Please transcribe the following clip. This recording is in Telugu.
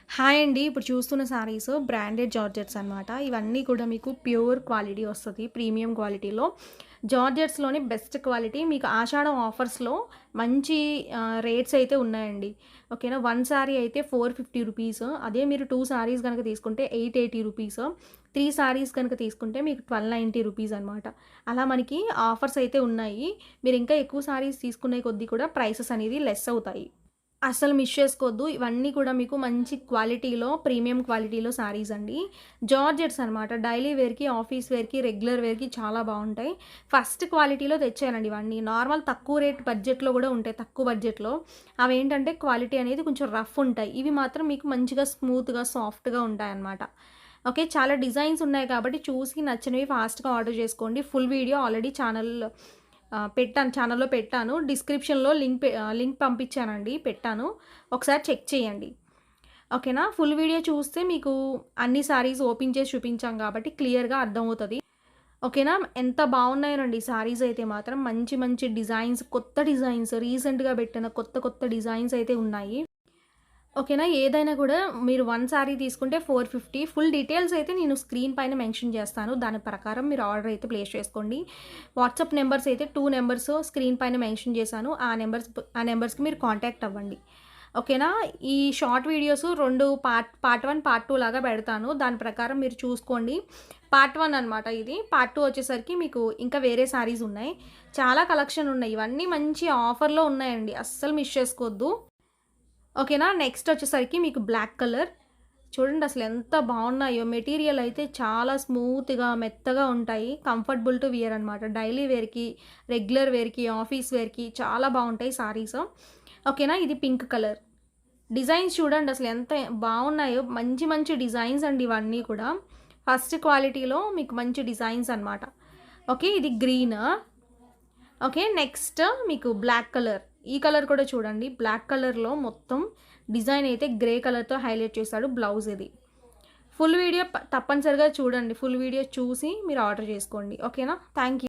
హాయ్ అండి. ఇప్పుడు చూస్తున్న శారీస్ బ్రాండెడ్ జార్జెట్స్ అనమాట. ఇవన్నీ కూడా మీకు ప్యూర్ క్వాలిటీ వస్తది. ప్రీమియం క్వాలిటీలో. జార్జెట్స్‌లోని బెస్ట్ క్వాలిటీ మీకు ఆషాఢం ఆఫర్స్‌లో మంచి రేట్స్ అయితే ఉన్నాయండి. ఓకేనా. 1 శారీ అయితే ₹450. అదే మీరు 2 శారీస్ గనక తీసుకుంటే ₹880. 3 శారీస్ గనక తీసుకుంటే మీకు ₹1290 అనమాట. అలా మనకి ఆఫర్స్ అయితే ఉన్నాయి. మీరు ఇంకా ఎక్కువ శారీస్ తీసుకునే కొద్దీ కూడా ప్రైసెస్ అనేది లెస్ అవుతాయి. అస్సలు మిస్ చేసుకోవద్దు. ఇవన్నీ కూడా మీకు మంచి క్వాలిటీలో, ప్రీమియం క్వాలిటీలో శారీస్ అండి. జార్జెట్స్ అనమాట. డైలీ వేర్‌కి, ఆఫీస్ వేర్‌కి, రెగ్యులర్ వేర్‌కి చాలా బావుంటాయి. ఫస్ట్ క్వాలిటీలో తెచ్చానండి ఇవన్నీ. నార్మల్ తక్కువ రేట్ బడ్జెట్‌లో గూడా ఉంటాయి. తక్కువ బడ్జెట్‌లో. అవేంటంటే క్వాలిటీ అనేది కొంచెం రఫ్ ఉంటాయి. ఇవి మాత్రం మీకు మంచిగా స్మూత్‌గా, సాఫ్ట్‌గా ఉంటాయన్నమాట. ఓకే. చాలా డిజైన్స్ ఉన్నాయి కాబట్టి చూసి నచ్చినవి ఫాస్ట్‌గా ఆర్డర్ చేసుకోండి. ఫుల్ వీడియో ఆల్రెడీ పెట్టాను. ఛానల్‌లో పెట్టాను. డిస్క్రిప్షన్‌లో లింక్ పంపించానండి. పెట్టాను. ఒకసారి చెక్ చేయండి. ఓకేనా. ఫుల్ వీడియో చూస్తే మీకు అన్ని శారీస్ ఓపెన్ చేసి చూపించాం కాబట్టి క్లియర్‌గా అర్థమవుతది. ఓకేనా. ఎంత బాగున్నాయోనండి శారీస్ అయితే మాత్రం. మంచి మంచి డిజైన్స్, కొత్త డిజైన్స్ రీసెంట్‌గా పెట్టిన కొత్త కొత్త డిజైన్స్ అయితే ఉన్నాయి. ఓకేనా. ఏదైనా కూడా మీరు 1 శారీ తీసుకుంటే 450. ఫుల్ డీటెయిల్స్ అయితే నేను స్క్రీన్ పైన మెన్షన్ చేస్తాను. దాని ప్రకారం మీరు ఆర్డర్ అయితే ప్లేస్ చేసుకోండి. వాట్సాప్ నెంబర్స్ అయితే 2 నెంబర్స్ స్క్రీన్ పైన మెన్షన్ చేశాను. ఆ నెంబర్స్‌కి మీరు కాంటాక్ట్ అవ్వండి. ఓకేనా. ఈ షార్ట్ వీడియోస్ 2 పార్ట్ 1, పార్ట్ 2 లాగా పెడతాను. దాని ప్రకారం మీరు చూసుకోండి. పార్ట్ 1 అనమాట ఇది. పార్ట్ 2 వచ్చేసరికి మీకు ఇంకా వేరే శారీస్ ఉన్నాయి. చాలా కలెక్షన్ ఉన్నాయి. ఇవన్నీ మంచి ఆఫర్‌లో ఉన్నాయండి. అస్సలు మిస్ చేసుకోవద్దు. ఓకేనా. నెక్స్ట్ వచ్చేసరికి మీకు బ్లాక్ కలర్. చూడండి అసలు ఎంత బాగున్నాయో. మెటీరియల్ అయితే చాలా స్మూత్‌గా, మెత్తగా ఉంటాయి. కంఫర్టబుల్ టు వియర్ అనమాట. డైలీ వేర్‌కి, రెగ్యులర్ వేర్‌కి, ఆఫీస్ వేర్‌కి చాలా బాగుంటాయి సారీస్. ఓకేనా. ఇది పింక్ కలర్. డిజైన్స్ చూడండి అసలు ఎంత బాగున్నాయో. మంచి మంచి డిజైన్స్ అండి ఇవన్నీ కూడా. ఫస్ట్ క్వాలిటీలో మీకు మంచి డిజైన్స్ అనమాట. ఓకే. ఇది గ్రీన్. ఓకే. నెక్స్ట్ మీకు బ్లాక్ కలర్. ఈ కలర్ కూడా చూడండి. బ్లాక్ కలర్‌లో మొత్తం డిజైన్ అయితే గ్రే కలర్‌తో హైలైట్ చేశాడు. బ్లౌజ్ ఇది. ఫుల్ వీడియో తప్పనిసరిగా చూడండి. ఫుల్ వీడియో చూసి మీరు ఆర్డర్ చేసుకోండి. ఓకేనా. Thank you.